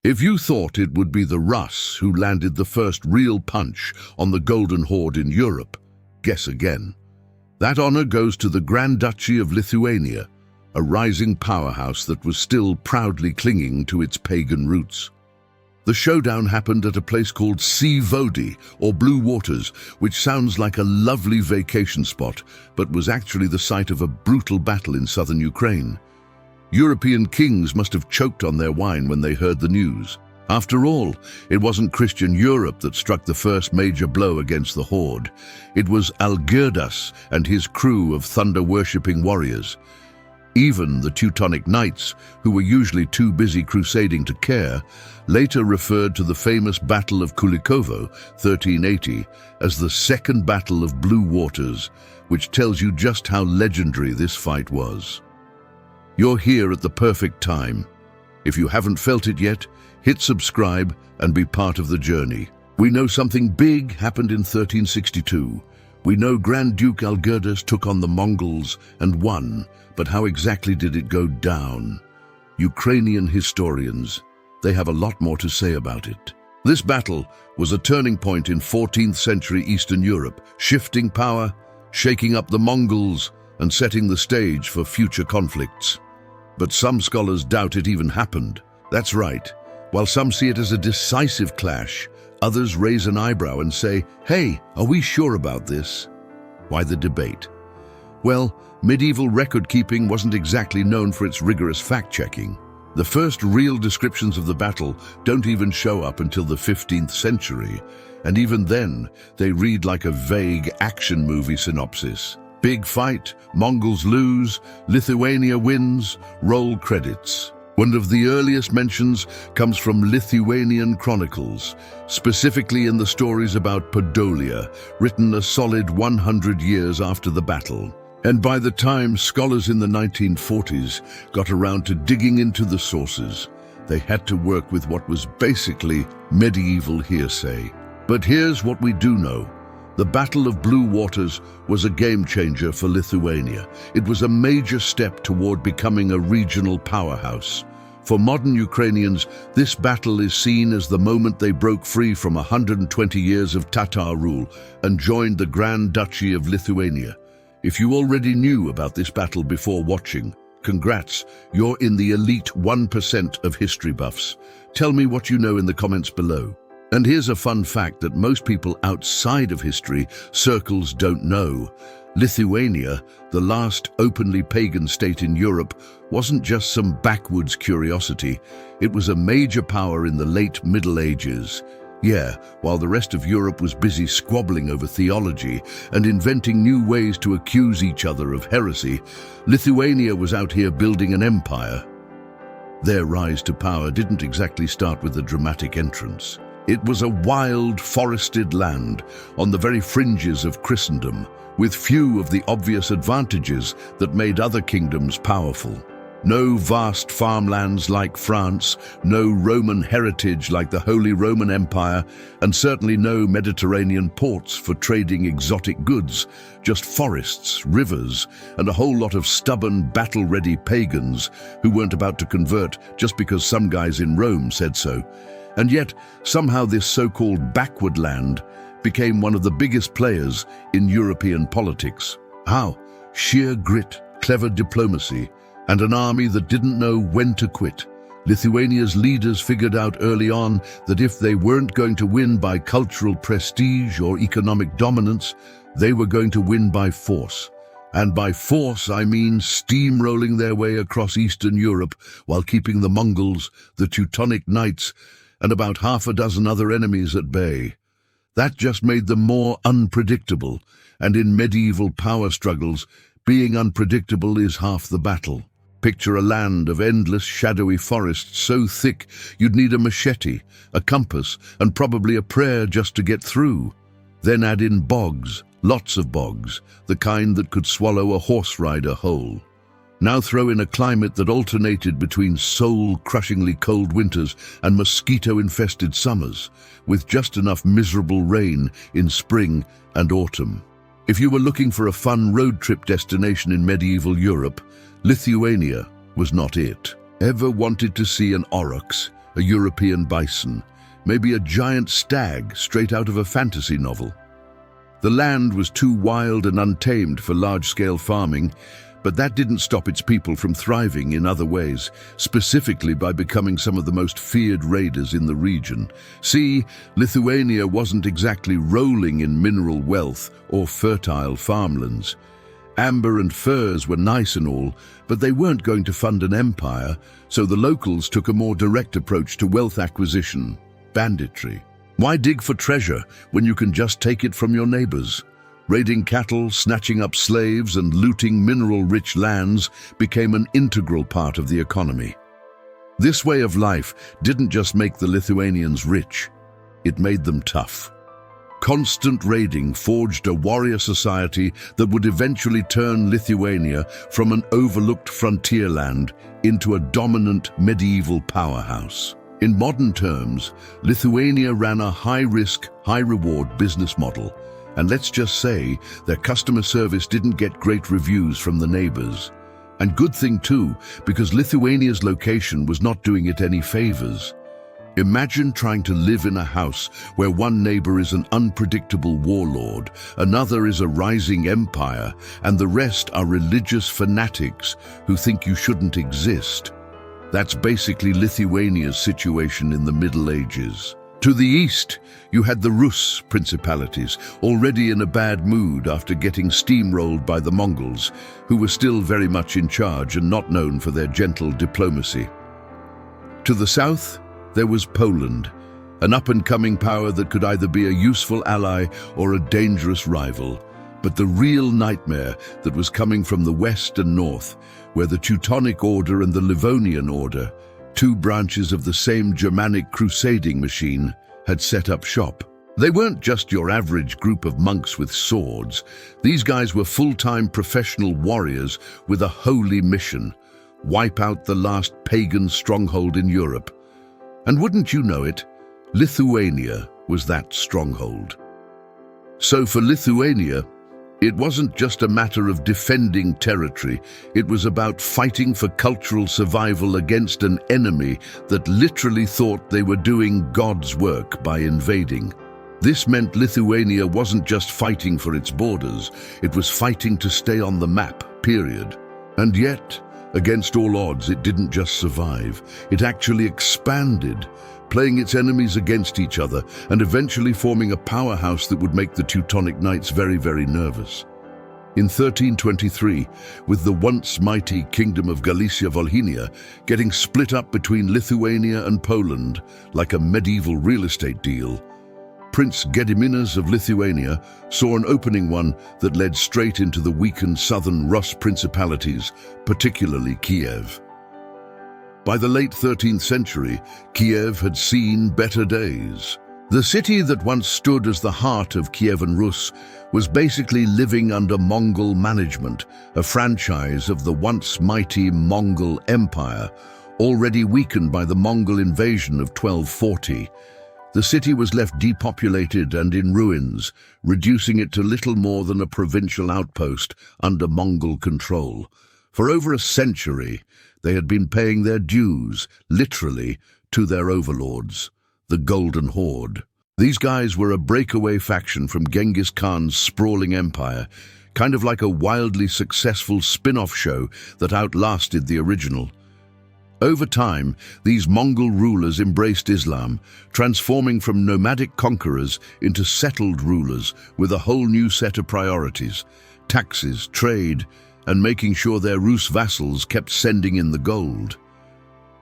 If you thought it would be the Rus who landed the first real punch on the Golden Horde in Europe, guess again. That honor goes to the Grand Duchy of Lithuania, a rising powerhouse that was still proudly clinging to its pagan roots. The showdown happened at a place called Sinie Vody, or Blue Waters, which sounds like a lovely vacation spot, but was actually the site of a brutal battle in southern Ukraine. European kings must have choked on their wine when they heard the news. After all, it wasn't Christian Europe that struck the first major blow against the Horde. It was Algirdas and his crew of thunder-worshipping warriors. Even the Teutonic Knights, who were usually too busy crusading to care, later referred to the famous Battle of Kulikovo, 1380, as the Second Battle of Blue Waters, which tells you just how legendary this fight was. You're here at the perfect time. If you haven't felt it yet, hit subscribe and be part of the journey. We know something big happened in 1362. We know Grand Duke Algirdas took on the Mongols and won, but how exactly did it go down? Ukrainian historians, they have a lot more to say about it. This battle was a turning point in 14th century Eastern Europe, shifting power, shaking up the Mongols, and setting the stage for future conflicts. But some scholars doubt it even happened. That's right. While some see it as a decisive clash, others raise an eyebrow and say, "Hey, are we sure about this?" Why the debate? Well, medieval record-keeping wasn't exactly known for its rigorous fact-checking. The first real descriptions of the battle don't even show up until the 15th century, and even then, they read like a vague action movie synopsis. Big fight, Mongols lose, Lithuania wins, roll credits. One of the earliest mentions comes from Lithuanian chronicles, specifically in the stories about Podolia, written a solid 100 years after the battle. And by the time scholars in the 1940s got around to digging into the sources, they had to work with what was basically medieval hearsay. But here's what we do know. The Battle of Blue Waters was a game-changer for Lithuania. It was a major step toward becoming a regional powerhouse. For modern Ukrainians, this battle is seen as the moment they broke free from 120 years of Tatar rule and joined the Grand Duchy of Lithuania. If you already knew about this battle before watching, congrats, you're in the elite 1% of history buffs. Tell me what you know in the comments below. And here's a fun fact that most people outside of history circles don't know. Lithuania, the last openly pagan state in Europe, wasn't just some backwoods curiosity. It was a major power in the late Middle Ages. Yeah, while the rest of Europe was busy squabbling over theology and inventing new ways to accuse each other of heresy, Lithuania was out here building an empire. Their rise to power didn't exactly start with a dramatic entrance. It was a wild, forested land on the very fringes of Christendom, with few of the obvious advantages that made other kingdoms powerful. No vast farmlands like France, no Roman heritage like the Holy Roman Empire, and certainly no Mediterranean ports for trading exotic goods, just forests, rivers, and a whole lot of stubborn, battle-ready pagans who weren't about to convert just because some guys in Rome said so. And yet, somehow this so-called backward land became one of the biggest players in European politics. How? Sheer grit, clever diplomacy, and an army that didn't know when to quit. Lithuania's leaders figured out early on that if they weren't going to win by cultural prestige or economic dominance, they were going to win by force. And by force, I mean steamrolling their way across Eastern Europe while keeping the Mongols, the Teutonic Knights, and about half a dozen other enemies at bay. That just made them more unpredictable, and in medieval power struggles, being unpredictable is half the battle. Picture a land of endless shadowy forests so thick you'd need a machete, a compass, and probably a prayer just to get through. Then add in bogs, lots of bogs, the kind that could swallow a horse rider whole. Now throw in a climate that alternated between soul-crushingly cold winters and mosquito-infested summers, with just enough miserable rain in spring and autumn. If you were looking for a fun road trip destination in medieval Europe, Lithuania was not it. Ever wanted to see an aurochs, a European bison, maybe a giant stag straight out of a fantasy novel. The land was too wild and untamed for large-scale farming, but that didn't stop its people from thriving in other ways, specifically by becoming some of the most feared raiders in the region. See, Lithuania wasn't exactly rolling in mineral wealth or fertile farmlands. Amber and furs were nice and all, but they weren't going to fund an empire, so the locals took a more direct approach to wealth acquisition: banditry. Why dig for treasure when you can just take it from your neighbors? Raiding cattle, snatching up slaves, and looting mineral-rich lands became an integral part of the economy. This way of life didn't just make the Lithuanians rich, it made them tough. Constant raiding forged a warrior society that would eventually turn Lithuania from an overlooked frontier land into a dominant medieval powerhouse. In modern terms, Lithuania ran a high-risk, high-reward business model, and let's just say their customer service didn't get great reviews from the neighbors. And good thing too, because Lithuania's location was not doing it any favors. Imagine trying to live in a house where one neighbor is an unpredictable warlord, another is a rising empire, and the rest are religious fanatics who think you shouldn't exist. That's basically Lithuania's situation in the Middle Ages. To the east, you had the Rus principalities, already in a bad mood after getting steamrolled by the Mongols, who were still very much in charge and not known for their gentle diplomacy. To the south, there was Poland, an up-and-coming power that could either be a useful ally or a dangerous rival. But the real nightmare that was coming from the west and north, where the Teutonic Order and the Livonian Order, two branches of the same Germanic crusading machine, had set up shop. They weren't just your average group of monks with swords. These guys were full-time professional warriors with a holy mission: wipe out the last pagan stronghold in Europe. And wouldn't you know it, Lithuania was that stronghold. So for Lithuania, it wasn't just a matter of defending territory, it was about fighting for cultural survival against an enemy that literally thought they were doing God's work by invading. This meant Lithuania wasn't just fighting for its borders, it was fighting to stay on the map, period. And yet, against all odds, it didn't just survive, it actually expanded, playing its enemies against each other and eventually forming a powerhouse that would make the Teutonic Knights very, very nervous. In 1323, with the once mighty Kingdom of Galicia-Volhynia getting split up between Lithuania and Poland like a medieval real estate deal, Prince Gediminas of Lithuania saw an opening one that led straight into the weakened southern Rus principalities, particularly Kiev. By the late 13th century, Kiev had seen better days. The city that once stood as the heart of Kievan Rus was basically living under Mongol management, a franchise of the once mighty Mongol Empire, already weakened by the Mongol invasion of 1240. The city was left depopulated and in ruins, reducing it to little more than a provincial outpost under Mongol control. For over a century, they had been paying their dues, literally, to their overlords, the Golden Horde. These guys were a breakaway faction from Genghis Khan's sprawling empire, kind of like a wildly successful spin-off show that outlasted the original. Over time, these Mongol rulers embraced Islam, transforming from nomadic conquerors into settled rulers with a whole new set of priorities: taxes, trade, and making sure their Rus vassals kept sending in the gold.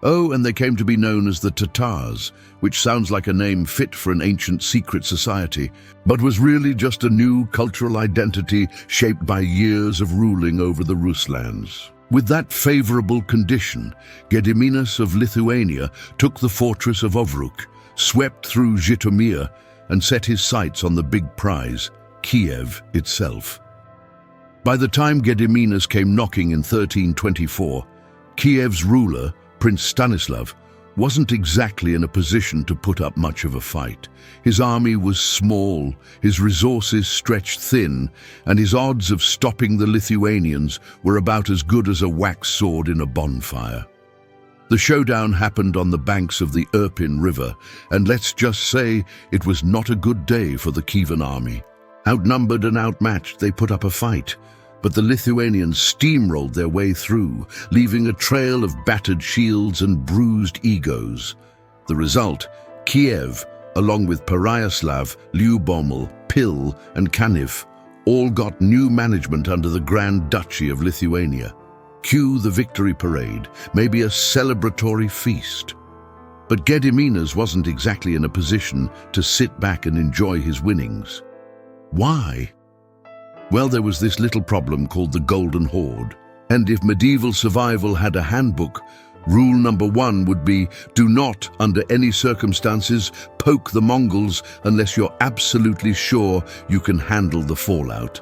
Oh, and they came to be known as the Tatars, which sounds like a name fit for an ancient secret society, but was really just a new cultural identity shaped by years of ruling over the Rus lands. With that favorable condition, Gediminas of Lithuania took the fortress of Ovruk, swept through Zhytomyr, and set his sights on the big prize, Kiev itself. By the time Gediminas came knocking in 1324, Kiev's ruler, Prince Stanislav, wasn't exactly in a position to put up much of a fight. His army was small, his resources stretched thin, and his odds of stopping the Lithuanians were about as good as a wax sword in a bonfire. The showdown happened on the banks of the Irpin River, and let's just say it was not a good day for the Kievan army. Outnumbered and outmatched, they put up a fight, but the Lithuanians steamrolled their way through, leaving a trail of battered shields and bruised egos. The result, Kiev, along with Pereyaslav, Lyubomel, Pil, and Kaniv, all got new management under the Grand Duchy of Lithuania. Cue the victory parade, maybe a celebratory feast. But Gediminas wasn't exactly in a position to sit back and enjoy his winnings. Why? Well, there was this little problem called the Golden Horde. And if medieval survival had a handbook, rule number 1 would be, do not, under any circumstances, poke the Mongols unless you're absolutely sure you can handle the fallout.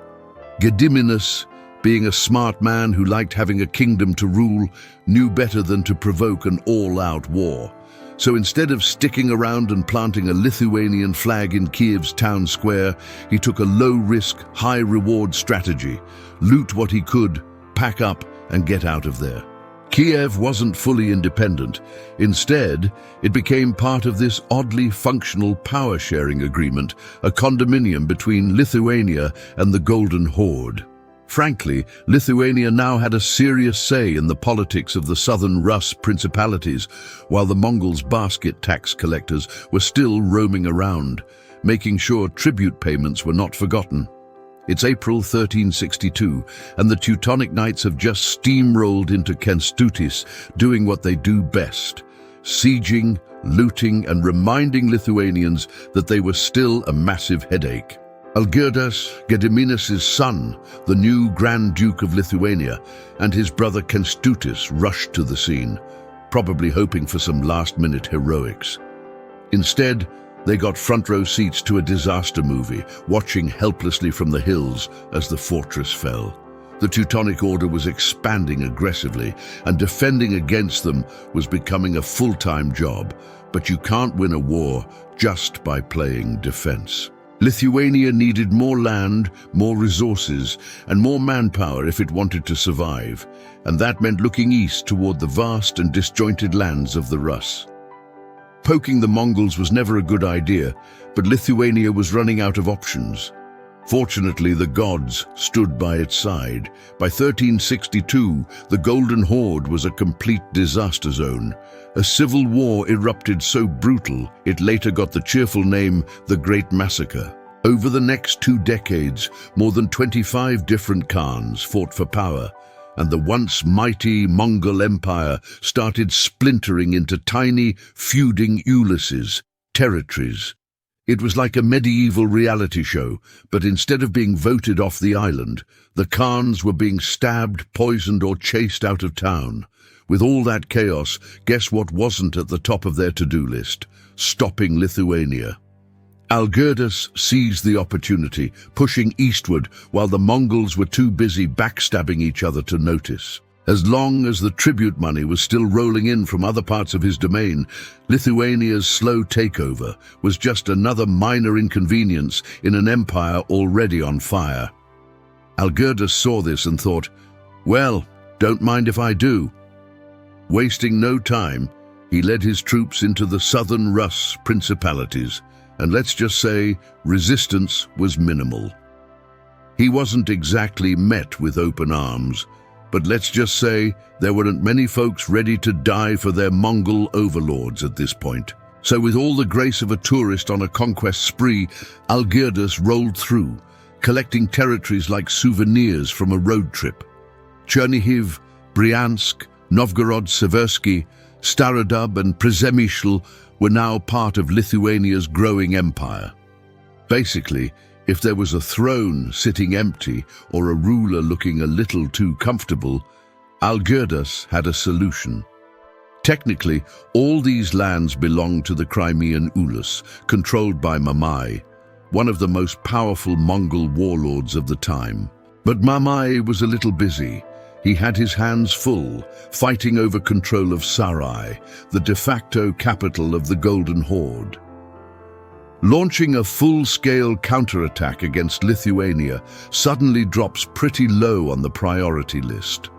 Gediminas, being a smart man who liked having a kingdom to rule, knew better than to provoke an all-out war. So instead of sticking around and planting a Lithuanian flag in Kiev's town square, he took a low-risk, high-reward strategy: loot what he could, pack up, and get out of there. Kiev wasn't fully independent. Instead, it became part of this oddly functional power-sharing agreement, a condominium between Lithuania and the Golden Horde. Frankly, Lithuania now had a serious say in the politics of the southern Rus principalities, while the Mongols' basket tax collectors were still roaming around, making sure tribute payments were not forgotten. It's April 1362, and the Teutonic Knights have just steamrolled into Kęstutis, doing what they do best: sieging, looting, and reminding Lithuanians that they were still a massive headache. Algirdas, Gediminas' son, the new Grand Duke of Lithuania, and his brother Kęstutis rushed to the scene, probably hoping for some last-minute heroics. Instead, they got front-row seats to a disaster movie, watching helplessly from the hills as the fortress fell. The Teutonic Order was expanding aggressively, and defending against them was becoming a full-time job. But you can't win a war just by playing defense. Lithuania needed more land, more resources, and more manpower if it wanted to survive, and that meant looking east toward the vast and disjointed lands of the Rus. Poking the Mongols was never a good idea, but Lithuania was running out of options. Fortunately, the gods stood by its side. By 1362, the Golden Horde was a complete disaster zone. A civil war erupted so brutal, it later got the cheerful name the Great Massacre. Over the next 2 decades, more than 25 different Khans fought for power, and the once mighty Mongol Empire started splintering into tiny, feuding Ulysses, territories. It was like a medieval reality show, but instead of being voted off the island, the Khans were being stabbed, poisoned, or chased out of town. With all that chaos, guess what wasn't at the top of their to-do list? Stopping Lithuania. Algirdas seized the opportunity, pushing eastward while the Mongols were too busy backstabbing each other to notice. As long as the tribute money was still rolling in from other parts of his domain, Lithuania's slow takeover was just another minor inconvenience in an empire already on fire. Algirdas saw this and thought, well, don't mind if I do. Wasting no time, he led his troops into the southern Rus principalities, and let's just say resistance was minimal. He wasn't exactly met with open arms, but let's just say there weren't many folks ready to die for their Mongol overlords at this point. So with all the grace of a tourist on a conquest spree, Algirdas rolled through, collecting territories like souvenirs from a road trip. Chernihiv, Bryansk, Novgorod-Seversky, Starodub and Przemysl were now part of Lithuania's growing empire. Basically, if there was a throne sitting empty or a ruler looking a little too comfortable, Algirdas had a solution. Technically, all these lands belonged to the Crimean Ulus, controlled by Mamai, one of the most powerful Mongol warlords of the time. But Mamai was a little busy. He had his hands full, fighting over control of Sarai, the de facto capital of the Golden Horde. Launching a full-scale counterattack against Lithuania suddenly drops pretty low on the priority list.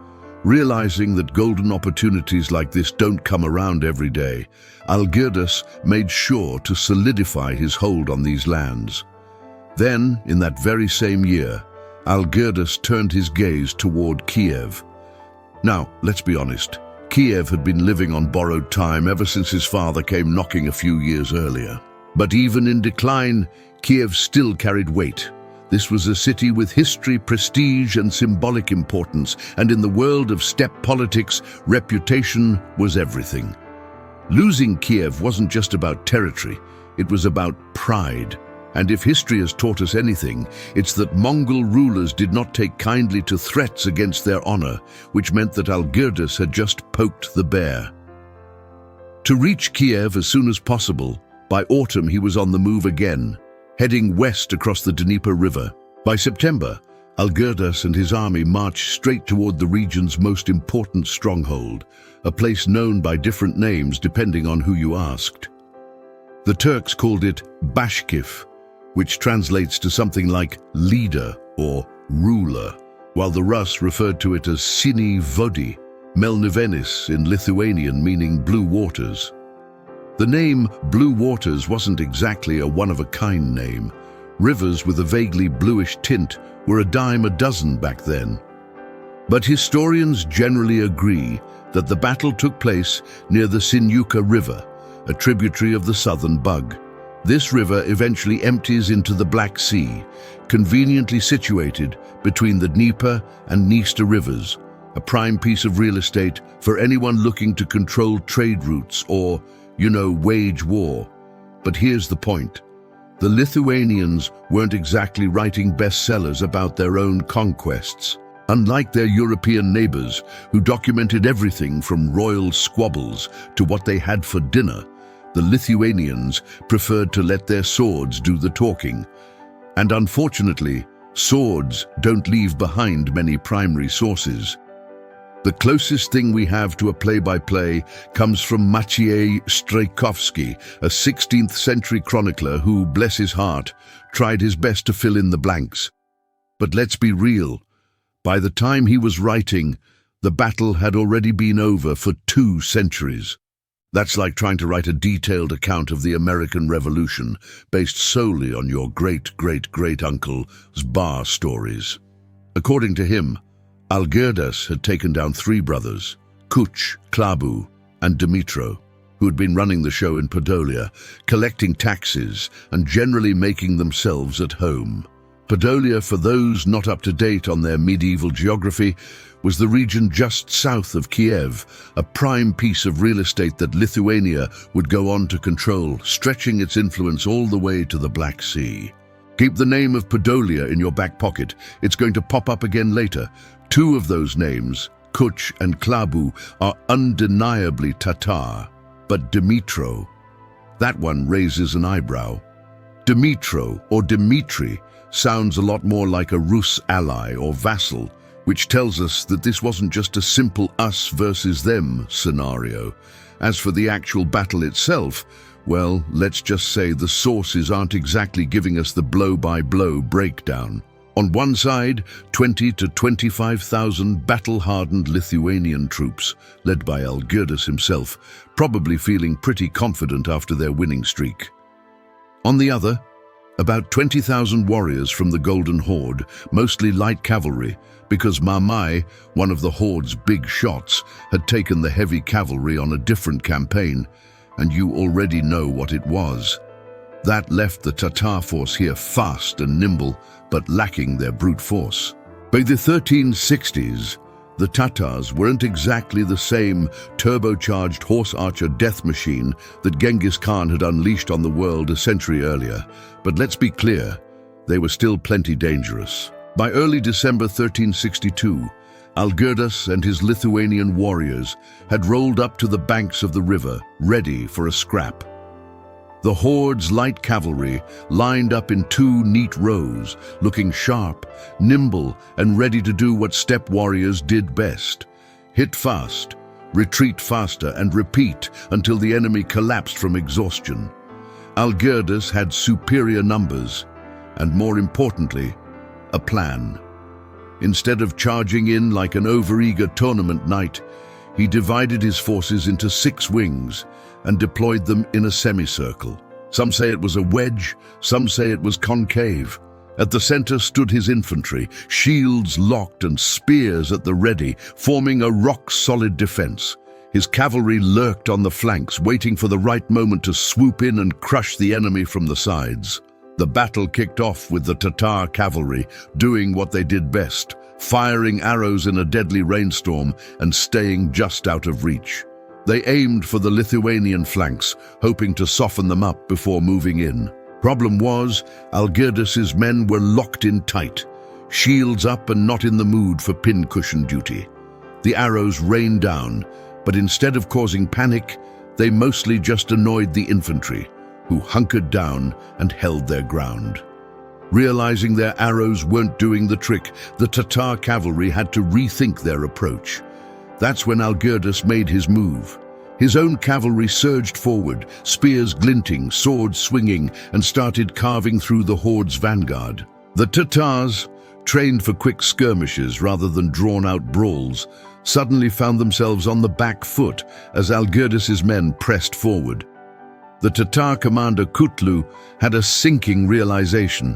Realizing that golden opportunities like this don't come around every day, Algirdas made sure to solidify his hold on these lands. Then, in that very same year, Algirdas turned his gaze toward Kiev. Now, let's be honest, Kiev had been living on borrowed time ever since his father came knocking a few years earlier. But even in decline, Kiev still carried weight. This was a city with history, prestige, and symbolic importance, and in the world of steppe politics, reputation was everything. Losing Kiev wasn't just about territory, it was about pride. And if history has taught us anything, it's that Mongol rulers did not take kindly to threats against their honor, which meant that Algirdas had just poked the bear. To reach Kiev as soon as possible, by autumn he was on the move again, heading west across the Dnieper River. By September, Algirdas and his army marched straight toward the region's most important stronghold, a place known by different names depending on who you asked. The Turks called it Bashkir, which translates to something like leader or ruler, while the Rus referred to it as Sinie Vody, Melnivenis in Lithuanian meaning blue waters. The name Blue Waters wasn't exactly a one-of-a-kind name. Rivers with a vaguely bluish tint were a dime a dozen back then. But historians generally agree that the battle took place near the Sinuka River, a tributary of the southern Bug. This river eventually empties into the Black Sea, conveniently situated between the Dnieper and Dniester rivers, a prime piece of real estate for anyone looking to control trade routes or, wage war. But here's the point. The Lithuanians weren't exactly writing bestsellers about their own conquests. Unlike their European neighbors, who documented everything from royal squabbles to what they had for dinner, the Lithuanians preferred to let their swords do the talking. And unfortunately, swords don't leave behind many primary sources. The closest thing we have to a play-by-play comes from Maciej Strejkowski, a 16th century chronicler who, bless his heart, tried his best to fill in the blanks. But let's be real. By the time he was writing, the battle had already been over for 2 centuries. That's like trying to write a detailed account of the American Revolution based solely on your great-great-great-uncle's bar stories. According to him, Algirdas had taken down 3 brothers, Kuch, Klabu, and Dimitro, who had been running the show in Podolia, collecting taxes and generally making themselves at home. Podolia, for those not up to date on their medieval geography, was the region just south of Kiev, a prime piece of real estate that Lithuania would go on to control, stretching its influence all the way to the Black Sea. Keep the name of Podolia in your back pocket. It's going to pop up again later. 2 of those names, Kuch and Klabu, are undeniably Tatar. But Dimitro, that one raises an eyebrow. Dimitro, or Dmitri, sounds a lot more like a Rus ally or vassal, which tells us that this wasn't just a simple us versus them scenario. As for the actual battle itself, well, let's just say the sources aren't exactly giving us the blow-by-blow breakdown. On one side, 20 to 25,000 battle-hardened Lithuanian troops, led by Algirdas himself, probably feeling pretty confident after their winning streak. On the other, about 20,000 warriors from the Golden Horde, mostly light cavalry, because Mamai, one of the Horde's big shots, had taken the heavy cavalry on a different campaign, and you already know what it was. That left the Tatar force here fast and nimble, but lacking their brute force. By the 1360s, the Tatars weren't exactly the same turbocharged horse archer death machine that Genghis Khan had unleashed on the world a century earlier, but let's be clear, they were still plenty dangerous. By early December 1362, Algirdas and his Lithuanian warriors had rolled up to the banks of the river, ready for a scrap. The Horde's light cavalry lined up in 2 neat rows, looking sharp, nimble, and ready to do what steppe warriors did best: hit fast, retreat faster, and repeat until the enemy collapsed from exhaustion. Algirdas had superior numbers, and more importantly, a plan. Instead of charging in like an overeager tournament knight, he divided his forces into 6 wings and deployed them in a semicircle. Some say it was a wedge, some say it was concave. At the center stood his infantry, shields locked and spears at the ready, forming a rock-solid defense. His cavalry lurked on the flanks, waiting for the right moment to swoop in and crush the enemy from the sides. The battle kicked off with the Tatar cavalry doing what they did best, firing arrows in a deadly rainstorm and staying just out of reach. They aimed for the Lithuanian flanks, hoping to soften them up before moving in. Problem was, Algirdas's men were locked in tight, shields up and not in the mood for pincushion duty. The arrows rained down, but instead of causing panic, they mostly just annoyed the infantry, who hunkered down and held their ground. Realizing their arrows weren't doing the trick, the Tatar cavalry had to rethink their approach. That's when Algirdas made his move. His own cavalry surged forward, spears glinting, swords swinging, and started carving through the horde's vanguard. The Tatars, trained for quick skirmishes rather than drawn-out brawls, suddenly found themselves on the back foot as Algirdas's men pressed forward. The Tatar commander Kutlu had a sinking realization.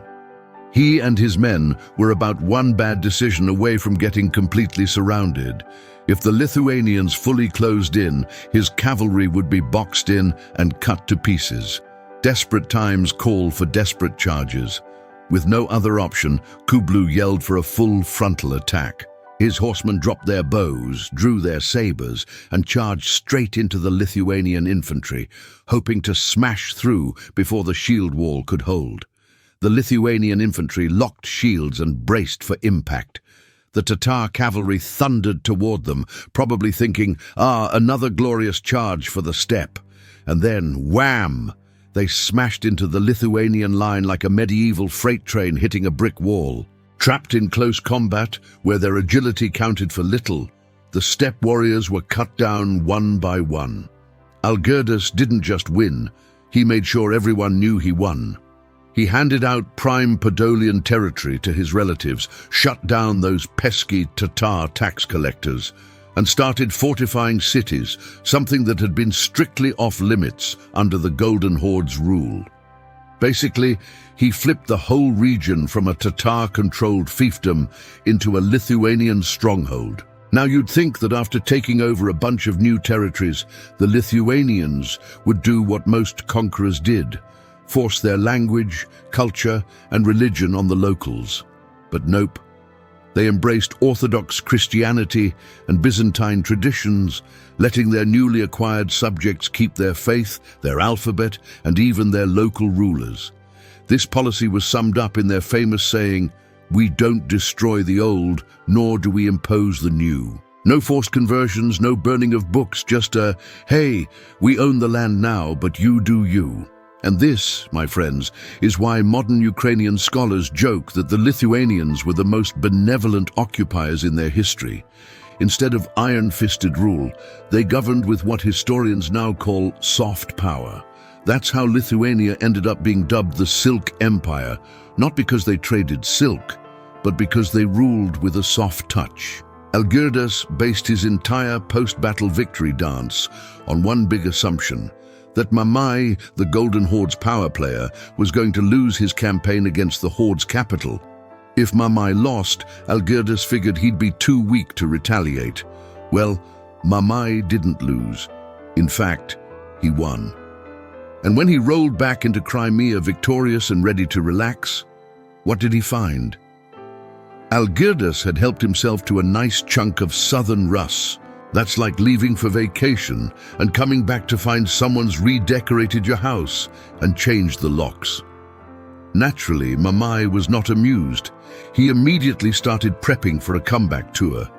He and his men were about one bad decision away from getting completely surrounded. If the Lithuanians fully closed in, his cavalry would be boxed in and cut to pieces. Desperate times call for desperate charges. With no other option, Kublu yelled for a full frontal attack. His horsemen dropped their bows, drew their sabers, and charged straight into the Lithuanian infantry, hoping to smash through before the shield wall could hold. The Lithuanian infantry locked shields and braced for impact. The Tatar cavalry thundered toward them, probably thinking, another glorious charge for the steppe. And then, wham! They smashed into the Lithuanian line like a medieval freight train hitting a brick wall. Trapped in close combat, where their agility counted for little, the steppe warriors were cut down one by one. Algirdas didn't just win, he made sure everyone knew he won. He handed out prime Podolian territory to his relatives, shut down those pesky Tatar tax collectors, and started fortifying cities, something that had been strictly off-limits under the Golden Horde's rule. Basically, he flipped the whole region from a Tatar-controlled fiefdom into a Lithuanian stronghold. Now you'd think that after taking over a bunch of new territories, the Lithuanians would do what most conquerors did, force their language, culture, and religion on the locals. But nope. They embraced Orthodox Christianity and Byzantine traditions, letting their newly acquired subjects keep their faith, their alphabet, and even their local rulers. This policy was summed up in their famous saying, "We don't destroy the old, nor do we impose the new." No forced conversions, no burning of books, just a, "Hey, we own the land now, but you do you." And this, my friends, is why modern Ukrainian scholars joke that the Lithuanians were the most benevolent occupiers in their history. Instead of iron-fisted rule, they governed with what historians now call soft power. That's how Lithuania ended up being dubbed the Silk Empire, not because they traded silk, but because they ruled with a soft touch. Algirdas based his entire post-battle victory dance on one big assumption, that Mamai, the Golden Horde's power player, was going to lose his campaign against the Horde's capital. If Mamai lost, Algirdas figured he'd be too weak to retaliate. Well, Mamai didn't lose. In fact, he won. And when he rolled back into Crimea victorious and ready to relax, what did he find? Algirdas had helped himself to a nice chunk of southern Rus. That's like leaving for vacation and coming back to find someone's redecorated your house and changed the locks. Naturally, Mamai was not amused. He immediately started prepping for a comeback tour.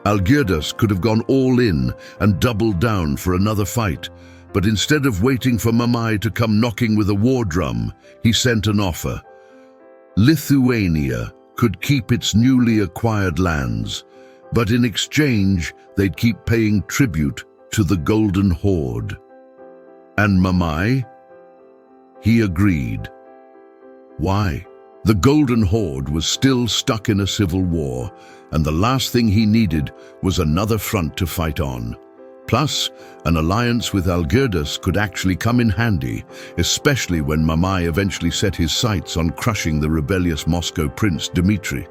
Algirdas could have gone all in and doubled down for another fight, but instead of waiting for Mamai to come knocking with a war drum, he sent an offer. Lithuania could keep its newly acquired lands, but in exchange, they'd keep paying tribute to the Golden Horde. And Mamai? He agreed. Why? The Golden Horde was still stuck in a civil war, and the last thing he needed was another front to fight on. Plus, an alliance with Algirdas could actually come in handy, especially when Mamai eventually set his sights on crushing the rebellious Moscow prince Dmitry.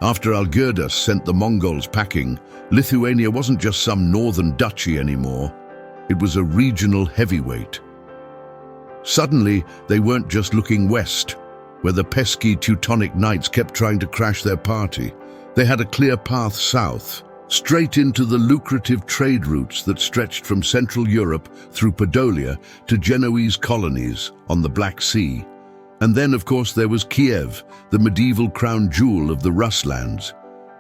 After Algirdas sent the Mongols packing, Lithuania wasn't just some northern duchy anymore. It was a regional heavyweight. Suddenly, they weren't just looking west, where the pesky Teutonic Knights kept trying to crash their party. They had a clear path south, straight into the lucrative trade routes that stretched from Central Europe through Podolia to Genoese colonies on the Black Sea. And then, of course, there was Kiev, the medieval crown jewel of the Rus lands.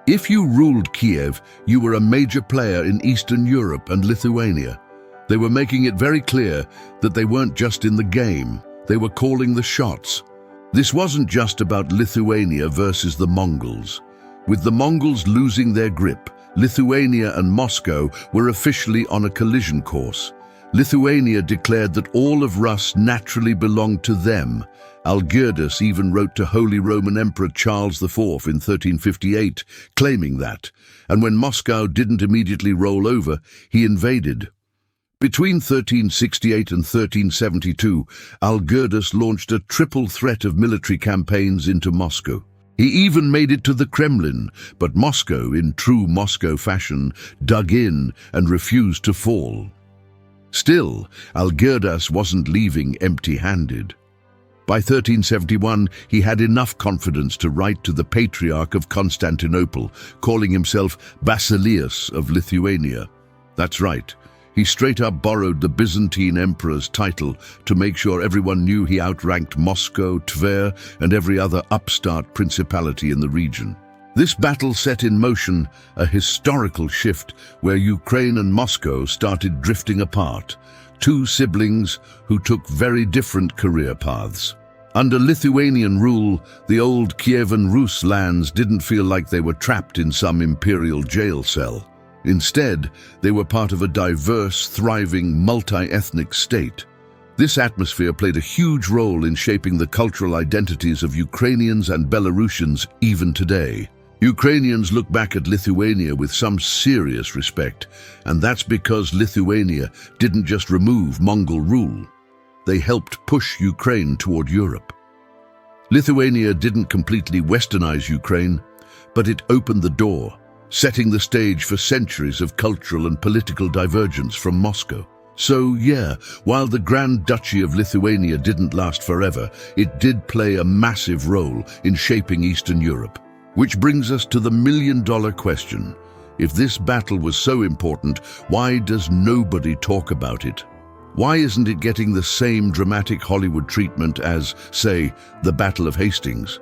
If you ruled Kiev, you were a major player in Eastern Europe and Lithuania. They were making it very clear that they weren't just in the game, they were calling the shots. This wasn't just about Lithuania versus the Mongols. With the Mongols losing their grip, Lithuania and Moscow were officially on a collision course. Lithuania declared that all of Rus naturally belonged to them. Algirdas even wrote to Holy Roman Emperor Charles IV in 1358, claiming that, and when Moscow didn't immediately roll over, he invaded. Between 1368 and 1372, Algirdas launched a triple threat of military campaigns into Moscow. He even made it to the Kremlin, but Moscow, in true Moscow fashion, dug in and refused to fall. Still, Algirdas wasn't leaving empty-handed. By 1371, he had enough confidence to write to the Patriarch of Constantinople, calling himself Basileus of Lithuania. That's right. He straight up borrowed the Byzantine emperor's title to make sure everyone knew he outranked Moscow, Tver, and every other upstart principality in the region. This battle set in motion a historical shift where Ukraine and Moscow started drifting apart, two siblings who took very different career paths. Under Lithuanian rule, the old Kievan Rus lands didn't feel like they were trapped in some imperial jail cell. Instead, they were part of a diverse, thriving, multi-ethnic state. This atmosphere played a huge role in shaping the cultural identities of Ukrainians and Belarusians even today. Ukrainians look back at Lithuania with some serious respect, and that's because Lithuania didn't just remove Mongol rule. They helped push Ukraine toward Europe. Lithuania didn't completely westernize Ukraine, but it opened the door, setting the stage for centuries of cultural and political divergence from Moscow. So yeah, while the Grand Duchy of Lithuania didn't last forever, it did play a massive role in shaping Eastern Europe. Which brings us to the million-dollar question. If this battle was so important, why does nobody talk about it? Why isn't it getting the same dramatic Hollywood treatment as, say, the Battle of Hastings?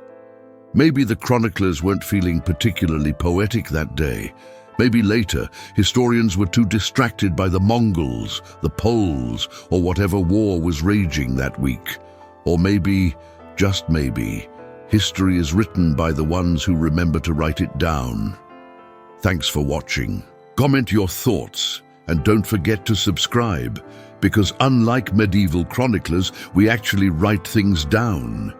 Maybe the chroniclers weren't feeling particularly poetic that day. Maybe later, historians were too distracted by the Mongols, the Poles, or whatever war was raging that week. Or maybe, just maybe, history is written by the ones who remember to write it down. Thanks for watching. Comment your thoughts, and don't forget to subscribe, because unlike medieval chroniclers, we actually write things down.